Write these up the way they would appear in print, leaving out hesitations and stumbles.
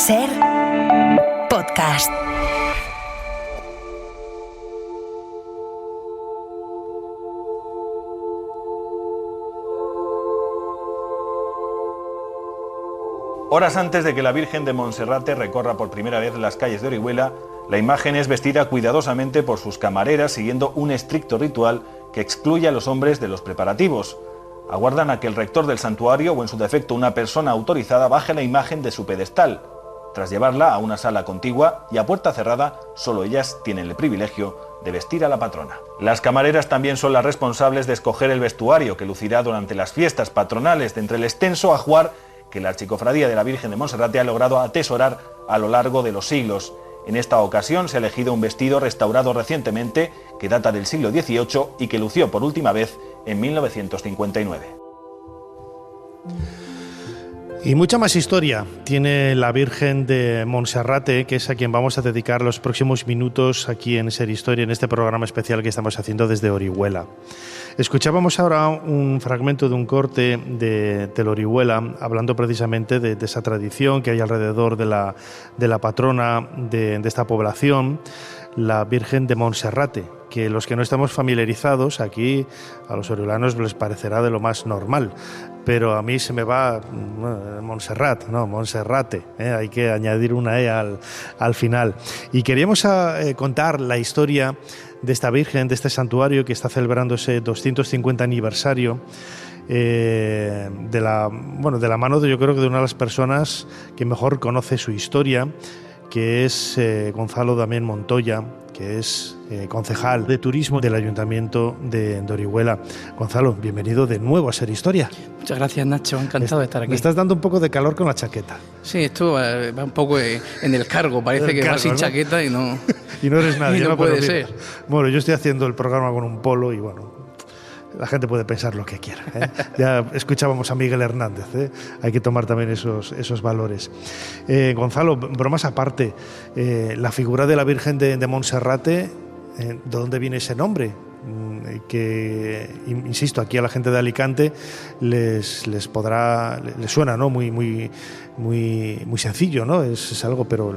SER Podcast. Horas antes de que la Virgen de Monserrate recorra por primera vez las calles de Orihuela, la imagen es vestida cuidadosamente por sus camareras siguiendo un estricto ritual que excluye a los hombres de los preparativos. Aguardan a que el rector del santuario, o en su defecto una persona autorizada, baje la imagen de su pedestal. Tras llevarla a una sala contigua y a puerta cerrada, solo ellas tienen el privilegio de vestir a la patrona. Las camareras también son las responsables de escoger el vestuario que lucirá durante las fiestas patronales, de entre el extenso ajuar que la Archicofradía de la Virgen de Monserrate ha logrado atesorar a lo largo de los siglos. En esta ocasión se ha elegido un vestido restaurado recientemente que data del siglo XVIII y que lució por última vez en 1959. Y mucha más historia tiene la Virgen de Monserrate, que es a quien vamos a dedicar los próximos minutos aquí en Ser Historia, en este programa especial que estamos haciendo desde Orihuela. Escuchábamos ahora un fragmento de un corte del Orihuela, hablando precisamente de esa tradición que hay alrededor de la patrona de esta población, la Virgen de Monserrate, que los que no estamos familiarizados aquí, a los oriolanos les parecerá de lo más normal, pero a mí se me va Montserrat, no, Monserrate, hay que añadir una E al final. Y queríamos contar la historia de esta Virgen, de este santuario que está celebrando ese 250 aniversario, de la mano de, yo creo que de una de las personas que mejor conoce su historia, que es Gonzalo Damián Montoya, que es concejal de turismo del Ayuntamiento de Orihuela. Gonzalo, bienvenido de nuevo a Ser Historia. Muchas gracias, Nacho, encantado de estar aquí. Me estás dando un poco de calor con la chaqueta. Sí, esto va un poco en el cargo, parece que va sin chaqueta y no... Y no eres nadie. Y no puede ser. Bueno, yo estoy haciendo el programa con un polo y bueno, la gente puede pensar lo que quiera, ¿eh? Ya escuchábamos a Miguel Hernández, ¿eh? Hay que tomar también esos valores. Gonzalo, bromas aparte, la figura de la Virgen de Monserrate, ¿de dónde viene ese nombre? Que, insisto, aquí a la gente de Alicante les suena, ¿no? Muy sencillo, ¿no? Es algo, pero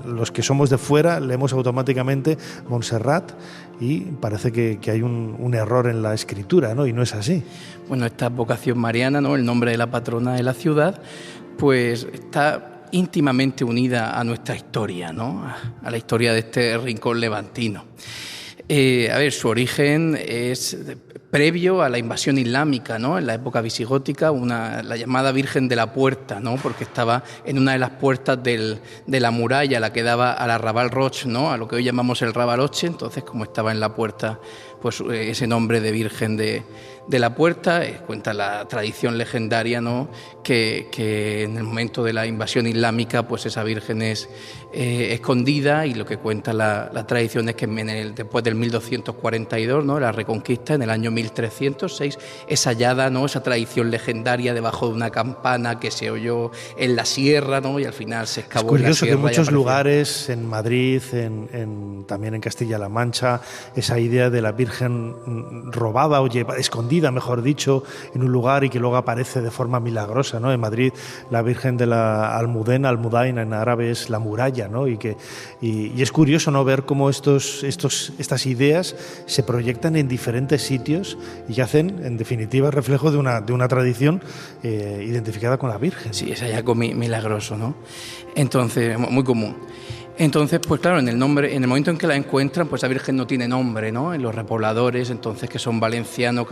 los que somos de fuera leemos automáticamente Montserrat y parece que hay un error en la escritura, ¿no? Y no es así. Bueno, esta vocación mariana, ¿no? El nombre de la patrona de la ciudad, pues está íntimamente unida a nuestra historia, ¿no? A la historia de este rincón levantino. Su origen es previo a la invasión islámica, ¿no? En la época visigótica, la llamada Virgen de la Puerta, ¿no? Porque estaba en una de las puertas de la muralla, la que daba al Arrabal Roig, ¿no? A lo que hoy llamamos el Rabaloche. Entonces, como estaba en la puerta, pues ese nombre de Virgen de la Puerta, cuenta la tradición legendaria, ¿no? Que en el momento de la invasión islámica, pues esa Virgen es escondida, y lo que cuenta la tradición es que después del 1242, ¿no? La Reconquista, en el año 1306, es hallada, ¿no? Esa tradición legendaria debajo de una campana que se oyó en la sierra, ¿no? Y al final se excavó en la sierra. Es curioso que en muchos lugares, en Madrid, también en Castilla-La Mancha, esa idea de la Virgen robada o escondida, mejor dicho, en un lugar y que luego aparece de forma milagrosa, ¿no? En Madrid, la Virgen de la Almudena, Almudaina en árabe es la muralla, ¿no? Y es curioso, ¿no? Ver cómo estas ideas se proyectan en diferentes sitios y hacen, en definitiva, reflejo de una tradición identificada con la Virgen. Sí, es hallazgo milagroso, ¿no? Entonces, muy común. Entonces, pues claro, en el momento en que la encuentran, pues la Virgen no tiene nombre, ¿no? En los repobladores, entonces, que son valencianos,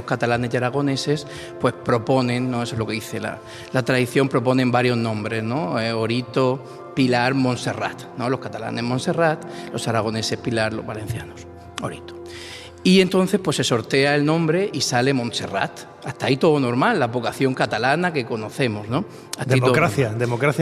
catalanes y aragoneses, pues proponen, ¿no? Eso es lo que dice la tradición, proponen varios nombres, ¿no? Orito, Pilar, Montserrat, ¿no? Los catalanes Montserrat, los aragoneses Pilar, los valencianos Orito. Y entonces pues se sortea el nombre y sale Montserrat. Hasta ahí todo normal, la vocación catalana que conocemos, ¿no? Democracia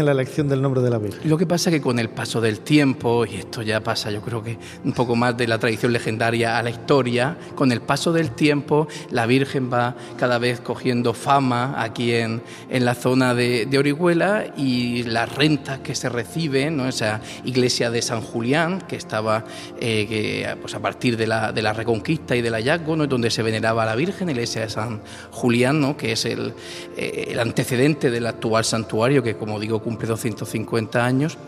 en la elección del nombre de la Virgen. Lo que pasa es que con el paso del tiempo, y esto ya pasa, yo creo que un poco más de la tradición legendaria a la historia, con el paso del tiempo la Virgen va cada vez cogiendo fama aquí en la zona de Orihuela, y las rentas que se reciben, ¿no? Esa iglesia de San Julián, que estaba pues a partir de la Reconquista, Reconquista y del hallazgo, ¿no? Donde se veneraba a la Virgen, la iglesia de San Julián, ¿no? Que es el antecedente del actual santuario, que como digo cumple 250 años.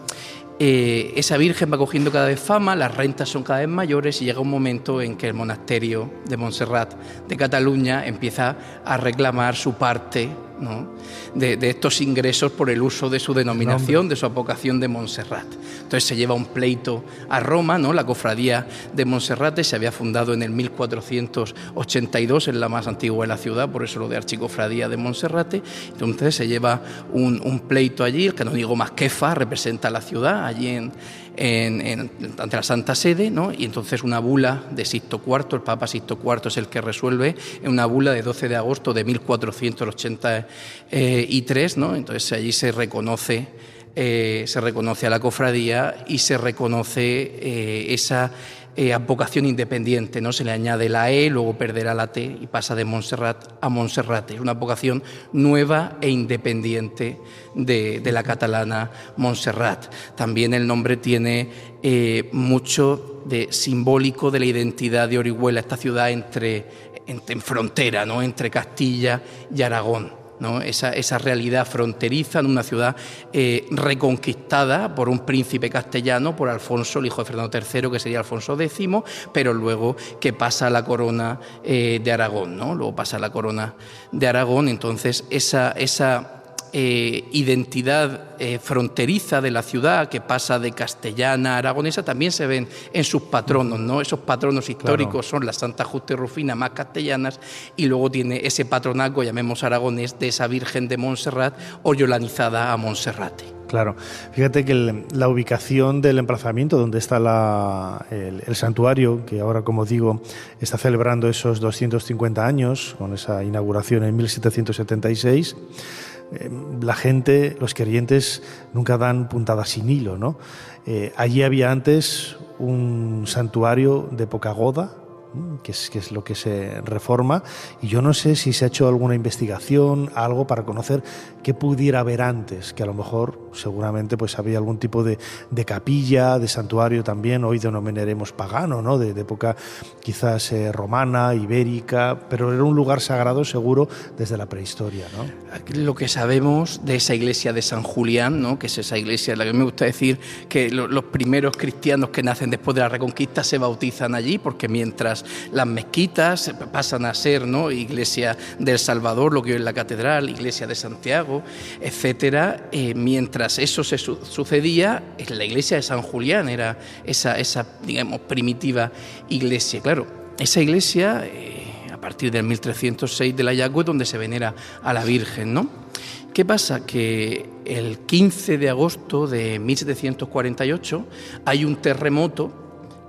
Esa Virgen va cogiendo cada vez fama, las rentas son cada vez mayores y llega un momento en que el monasterio de Montserrat de Cataluña empieza a reclamar su parte, ¿no? de estos ingresos por el uso de su denominación, de su advocación de Montserrat. Entonces se lleva un pleito a Roma, ¿no? La cofradía de Monserrate se había fundado en el 1482, es la más antigua de la ciudad, por eso lo de archicofradía de Monserrate. Entonces se lleva un pleito allí, el canónigo Masquefa representa a la ciudad allí ante la Santa Sede, ¿no? Y entonces una bula de Sixto IV, el Papa Sixto IV es el que resuelve, en una bula de 12 de agosto de 1483, ¿no? Entonces allí se reconoce a la cofradía y se reconoce esa advocación independiente, ¿no? Se le añade la E, luego perderá la T y pasa de Montserrat a Monserrate. Es una advocación nueva e independiente de la catalana Montserrat. También el nombre tiene mucho de simbólico de la identidad de Orihuela, esta ciudad en frontera, ¿no? Entre Castilla y Aragón, ¿no? Esa realidad fronteriza en una ciudad reconquistada por un príncipe castellano, por Alfonso, el hijo de Fernando III, que sería Alfonso X, pero luego que pasa a la corona de Aragón, ¿no? Luego pasa a la corona de Aragón. Entonces esa identidad fronteriza de la ciudad, que pasa de castellana a aragonesa, también se ven en sus patronos, ¿no? Esos patronos históricos son la Santa Justa y Rufina, más castellanas, y luego tiene ese patronazgo, llamemos aragonés, de esa Virgen de Montserrat, oriolanizada a Monserrate. Claro, fíjate que la ubicación del emplazamiento donde está el santuario, que ahora, como digo, está celebrando esos 250 años, con esa inauguración en 1776, la gente, los creyentes, nunca dan puntada sin hilo, ¿no? Allí había antes un santuario de poca goda, que es lo que se reforma, y yo no sé si se ha hecho alguna investigación, algo para conocer qué pudiera haber antes, que a lo mejor seguramente pues había algún tipo de capilla, de santuario también, hoy denominaremos pagano, ¿no? De época quizás romana, ibérica, pero era un lugar sagrado seguro desde la prehistoria, ¿no? Lo que sabemos de esa iglesia de San Julián, ¿no? Que es esa iglesia, la que me gusta decir que los primeros cristianos que nacen después de la Reconquista se bautizan allí, porque mientras las mezquitas pasan a ser, ¿no? Iglesia del Salvador, lo que hoy es la catedral, iglesia de Santiago, etcétera, mientras eso se sucedía, la iglesia de San Julián era esa digamos, primitiva iglesia. Claro, esa iglesia, a partir del 1306 del hallazgo, es donde se venera a la Virgen, ¿no? ¿Qué pasa? Que el 15 de agosto de 1748 hay un terremoto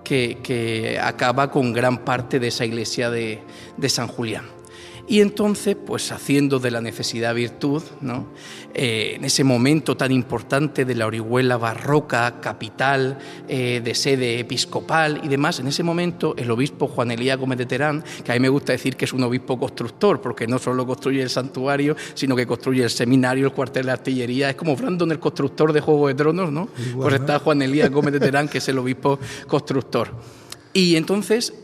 que acaba con gran parte de esa iglesia de San Julián. Y entonces, pues haciendo de la necesidad virtud, ¿no? En ese momento tan importante de la Orihuela barroca, capital de sede episcopal y demás, en ese momento el obispo Juan Elías Gómez de Terán, que a mí me gusta decir que es un obispo constructor, porque no solo construye el santuario, sino que construye el seminario, el cuartel de artillería, es como Brandon el constructor de Juego de Tronos, ¿no? Igual, pues está Juan Elías Gómez de Terán, que es el obispo constructor. Y entonces,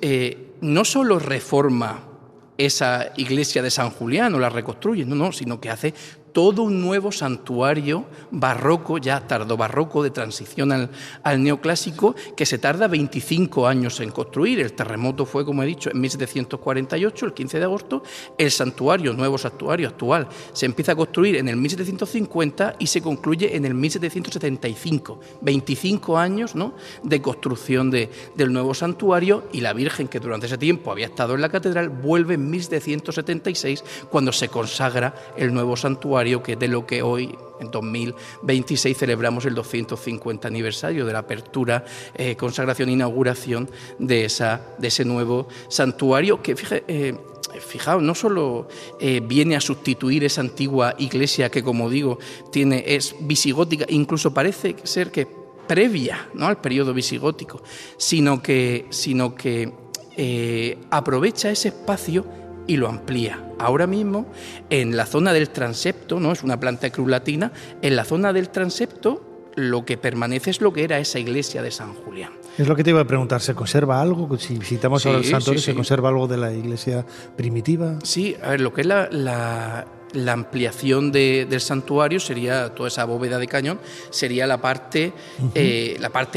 no solo reforma esa iglesia de San Julián, o la reconstruye, no, sino que hace todo un nuevo santuario barroco, ya tardobarroco, de transición al neoclásico, que se tarda 25 años en construir. El terremoto fue, como he dicho, en 1748, el 15 de agosto. El nuevo santuario actual, se empieza a construir en el 1750 y se concluye en el 1775. 25 años, ¿no?, de construcción del nuevo santuario, y la Virgen, que durante ese tiempo había estado en la catedral, vuelve en 1776, cuando se consagra el nuevo santuario, que es de lo que hoy, en 2026, celebramos el 250 aniversario de la apertura, consagración e inauguración de ese nuevo santuario, que fijaos, no solo viene a sustituir esa antigua iglesia que, como digo, es visigótica, incluso parece ser que previa, ¿no?, al periodo visigótico, sino que aprovecha ese espacio y lo amplía. Ahora mismo, en la zona del transepto, ¿no?, es una planta crulatina, en la zona del transepto lo que permanece es lo que era esa iglesia de San Julián. Es lo que te iba a preguntar, ¿se conserva algo? Si visitamos ahora el santuario, ¿se conserva algo de la iglesia primitiva? Sí, a ver, lo que es la ampliación del santuario sería toda esa bóveda de cañón, sería la parte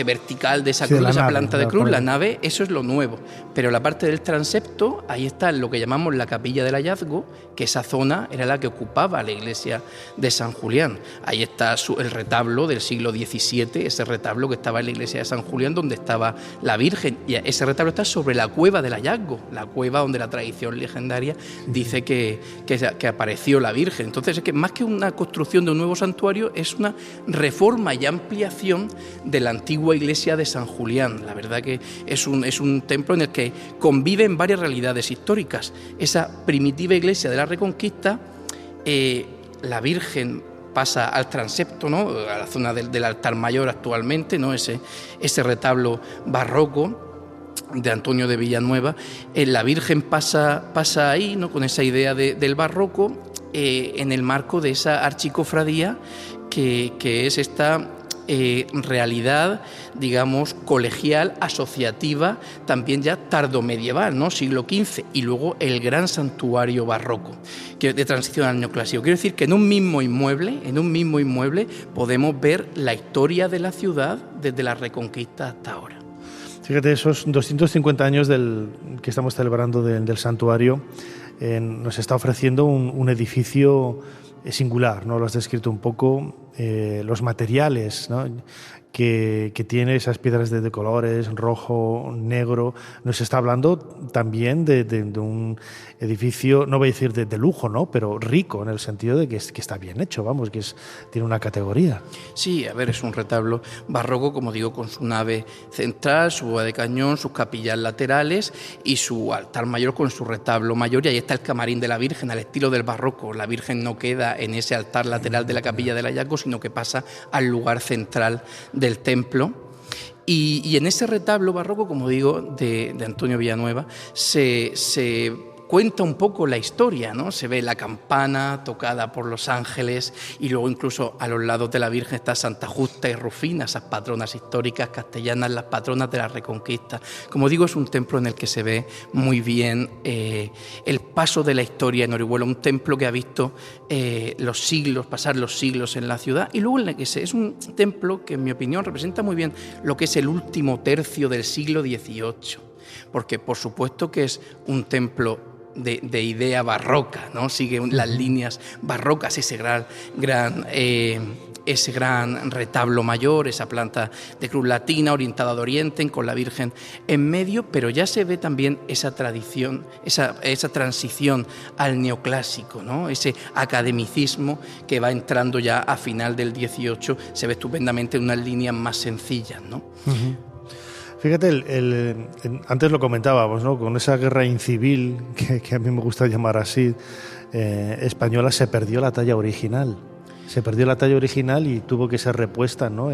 vertical de esa cruz, de esa planta de cruz, la nave, eso es lo nuevo. Pero la parte del transepto, ahí está lo que llamamos la capilla del hallazgo, que esa zona era la que ocupaba la iglesia de San Julián. Ahí está el retablo del siglo XVII, ese retablo que estaba en la iglesia de San Julián, donde estaba la Virgen. Y ese retablo está sobre la cueva del hallazgo, la cueva donde la tradición legendaria dice que apareció la Virgen. Entonces, es que más que una construcción de un nuevo santuario, es una reforma y ampliación de la antigua iglesia de San Julián. La verdad que es un templo en el que conviven varias realidades históricas. Esa primitiva iglesia de la Reconquista, la Virgen pasa al transepto, ¿no?, a la zona del altar mayor actualmente, ¿no?, ese retablo barroco de Antonio de Villanueva. La Virgen pasa ahí, ¿no?, con esa idea del barroco, en el marco de esa archicofradía que es esta realidad, digamos, colegial, asociativa, también ya tardomedieval, ¿no?, siglo XV, y luego el gran santuario barroco de transición al neoclásico. Quiero decir que en un mismo inmueble podemos ver la historia de la ciudad desde la Reconquista hasta ahora. Fíjate, esos 250 años que estamos celebrando del santuario nos está ofreciendo un edificio singular, ¿no? Lo has descrito un poco, los materiales, ¿no?, que tiene esas piedras de colores, rojo, negro. Nos está hablando también de un edificio, no voy a decir de lujo, ¿no?, pero rico, en el sentido de que está bien hecho, vamos, tiene una categoría. Sí, a ver, es un retablo barroco, como digo, con su nave central, su bóveda de cañón, sus capillas laterales y su altar mayor con su retablo mayor, y ahí está el camarín de la Virgen, al estilo del barroco. La Virgen no queda en ese altar lateral de la capilla del hallazgo, sino que pasa al lugar central del templo. Y en ese retablo barroco, como digo, de Antonio Villanueva, se cuenta un poco la historia, ¿no? Se ve la campana tocada por los ángeles, y luego incluso a los lados de la Virgen está Santa Justa y Rufina, esas patronas históricas castellanas, las patronas de la Reconquista. Como digo, es un templo en el que se ve muy bien el paso de la historia en Orihuela, un templo que ha visto pasar los siglos en la ciudad, y luego en el que es un templo que, en mi opinión, representa muy bien lo que es el último tercio del siglo XVIII, porque por supuesto que es un templo de idea barroca, ¿no? Sigue las líneas barrocas, ese gran retablo mayor, esa planta de cruz latina orientada de oriente, con la Virgen en medio, pero ya se ve también esa tradición, esa transición al neoclásico, ¿no?, ese academicismo que va entrando ya a final del XVIII, se ve estupendamente en unas líneas más sencillas, ¿no? Uh-huh. Fíjate, antes lo comentábamos, ¿no?, con esa guerra incivil, que a mí me gusta llamar así, española, se perdió la talla original. Y tuvo que ser repuesta, ¿no?,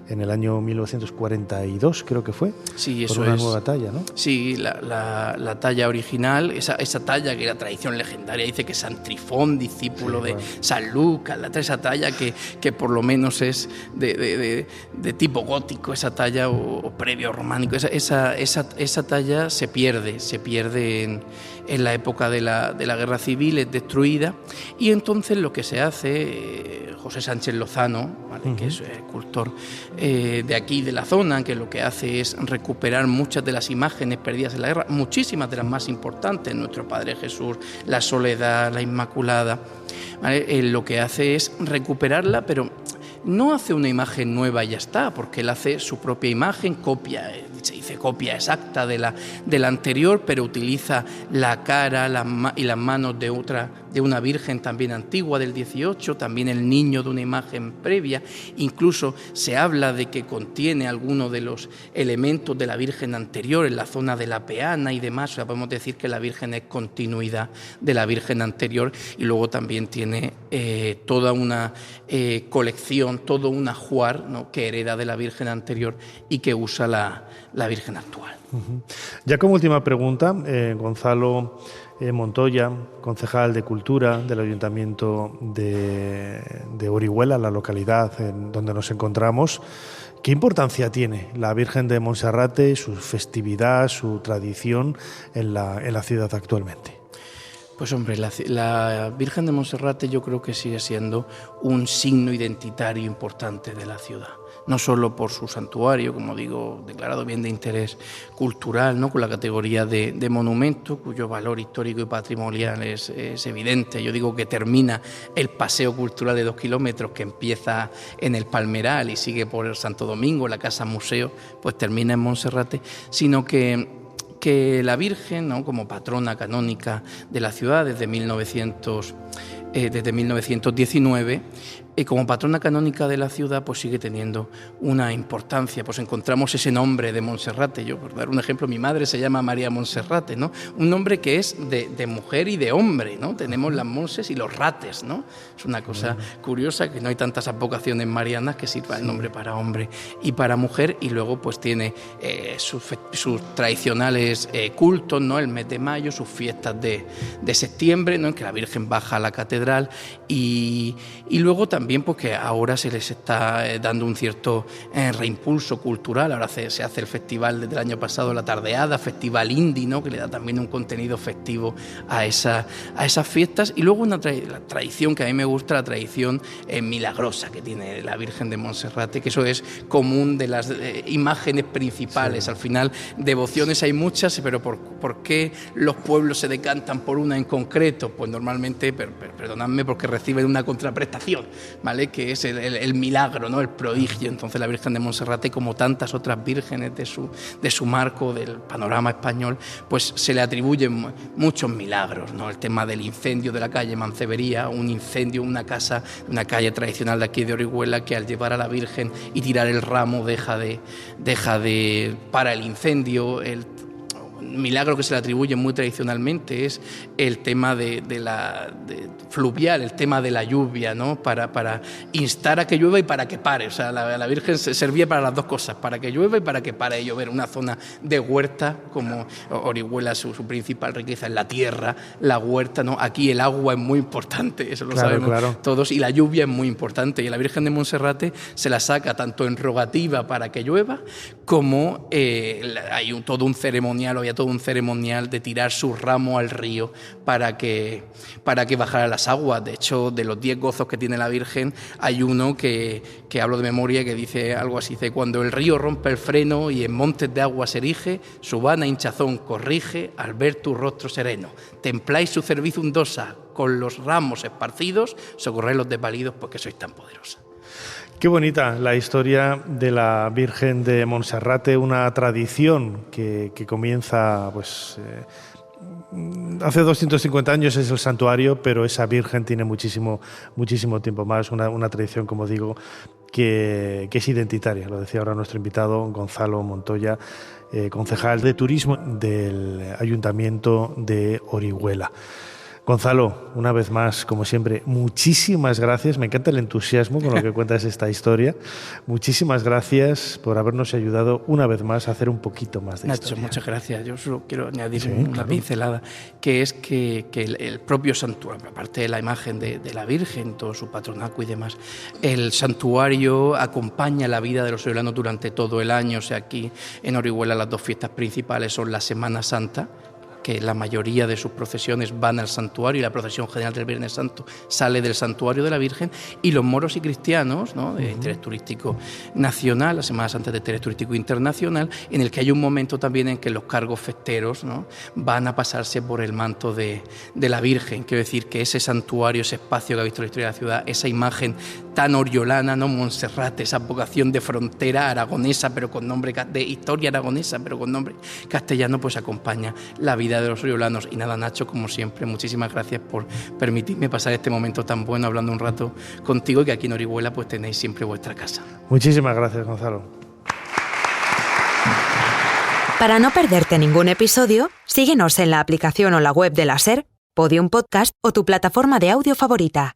en el año 1942, creo que fue, sí, por una nueva talla, ¿no? Sí, la talla original, esa talla que la tradición legendaria dice que es San Trifón, discípulo de San Lucas, esa talla que por lo menos es de tipo gótico, esa talla o previo románico, esa talla se pierde en la época de la Guerra Civil, es destruida, y entonces lo que se hace, José Sánchez Lozano, ¿vale?, que es escultor de aquí, de la zona, que lo que hace es recuperar muchas de las imágenes perdidas en la guerra, muchísimas de las más importantes, Nuestro Padre Jesús, la Soledad, la Inmaculada, ¿vale? Lo que hace es recuperarla, pero no hace una imagen nueva y ya está, porque él hace su propia imagen, se dice copia exacta de la anterior, pero utiliza la cara y las manos de una Virgen también antigua del XVIII, también el niño de una imagen previa. Incluso se habla de que contiene algunos de los elementos de la Virgen anterior en la zona de la peana y demás. O sea, podemos decir que la Virgen es continuidad de la Virgen anterior, y luego también tiene toda una colección, todo un ajuar, ¿no?, que hereda de la Virgen anterior y que usa la Virgen actual. Uh-huh. Ya como última pregunta, Gonzalo, Montoya, concejal de Cultura del Ayuntamiento de Orihuela, la localidad en donde nos encontramos. ¿Qué importancia tiene la Virgen de Monserrate, su festividad, su tradición en la ciudad actualmente? Pues hombre, la Virgen de Monserrate yo creo que sigue siendo un signo identitario importante de la ciudad. No solo por su santuario, como digo, declarado bien de interés cultural, ¿no?, con la categoría de monumento, cuyo valor histórico y patrimonial es evidente. Yo digo que termina el paseo cultural de 2 kilómetros, que empieza en el Palmeral y sigue por el Santo Domingo, la Casa Museo, pues termina en Monserrate, sino que la Virgen, ¿no?, como patrona canónica de la ciudad desde 1919, como patrona canónica de la ciudad, pues sigue teniendo una importancia. Pues encontramos ese nombre de Monserrate. Yo, por dar un ejemplo, mi madre se llama María Monserrate, ¿no? Un nombre que es de mujer y de hombre, ¿no? Tenemos las Monses y los Rates, ¿no? Es una cosa curiosa, que no hay tantas advocaciones marianas que sirva el nombre para hombre y para mujer. Y luego pues tiene sus tradicionales cultos, ¿no? El mes de mayo, sus fiestas de septiembre, ¿no?, en que la Virgen baja a la catedral, y luego también porque ahora se les está dando un cierto reimpulso cultural. Ahora se hace el festival desde el año pasado, la Tardeada, festival indie, ¿no?, que le da también un contenido festivo a esas fiestas. Y luego la tradición que a mí me gusta, la tradición milagrosa que tiene la Virgen de Monserrate, que eso es común de las imágenes principales. Sí. Al final, devociones hay muchas, pero ¿por qué los pueblos se decantan por una en concreto? Pues normalmente, perdonadme, porque reciben una contraprestación, ¿vale?, que es el milagro, ¿no?, el prodigio. Entonces la Virgen de Monserrate, como tantas otras vírgenes de su marco, del panorama español, pues se le atribuyen muchos milagros, ¿no? El tema del incendio de la calle Mancebería, un incendio en una calle tradicional de aquí de Orihuela, que al llevar a la Virgen y tirar el ramo deja de para el incendio. El milagro que se le atribuye muy tradicionalmente es el tema fluvial, el tema de la lluvia, ¿no?, para instar a que llueva y para que pare. O sea, la Virgen servía para las dos cosas, para que llueva y para que pare de llover. Una zona de huerta, como Orihuela, su principal riqueza es la tierra, la huerta, ¿no? Aquí el agua es muy importante, eso lo sabemos todos, y la lluvia es muy importante. Y a la Virgen de Monserrate se la saca tanto en rogativa para que llueva, como hay todo un ceremonial de tirar su ramo al río para que bajara las aguas. De hecho, de los 10 gozos que tiene la Virgen, hay uno que hablo de memoria, que dice algo así: dice, cuando el río rompe el freno y en montes de agua se erige, su vana hinchazón corrige al ver tu rostro sereno. Templáis su cerviz undosa, con los ramos esparcidos, socorred los desvalidos, porque sois tan poderosa. Qué bonita la historia de la Virgen de Monserrate, una tradición que comienza pues hace 250 años, es el santuario, pero esa Virgen tiene muchísimo tiempo más, una tradición, como digo, que es identitaria. Lo decía ahora nuestro invitado Gonzalo Montoya, concejal de Turismo del Ayuntamiento de Orihuela. Gonzalo, una vez más, como siempre, muchísimas gracias. Me encanta el entusiasmo con lo que cuentas esta historia. Muchísimas gracias por habernos ayudado una vez más a hacer un poquito más de historia. Nacho, muchas gracias. Yo solo quiero añadir una pincelada, que es que el propio santuario, aparte de la imagen de la Virgen, todo su patronaco y demás, el santuario acompaña la vida de los orihuelanos durante todo el año. O sea, aquí en Orihuela las dos fiestas principales son la Semana Santa, que la mayoría de sus procesiones van al santuario, y la procesión general del Viernes Santo sale del santuario de la Virgen, y los moros y cristianos, ¿no?, de interés turístico nacional, la Semana Santa de interés turístico internacional, en el que hay un momento también en que los cargos festeros, ¿no?, van a pasarse por el manto de la Virgen. Quiero decir que ese santuario, ese espacio que ha visto la historia de la ciudad, esa imagen tan oriolana, ¿no?, Monserrate, esa vocación de frontera aragonesa, pero con nombre de historia aragonesa, pero con nombre castellano, pues acompaña la vida de los oriolanos. Y nada, Nacho, como siempre, muchísimas gracias por permitirme pasar este momento tan bueno hablando un rato contigo, y que aquí en Orihuela pues tenéis siempre vuestra casa. Muchísimas gracias, Gonzalo. Para no perderte ningún episodio, síguenos en la aplicación o la web de la SER, Podium Podcast o tu plataforma de audio favorita.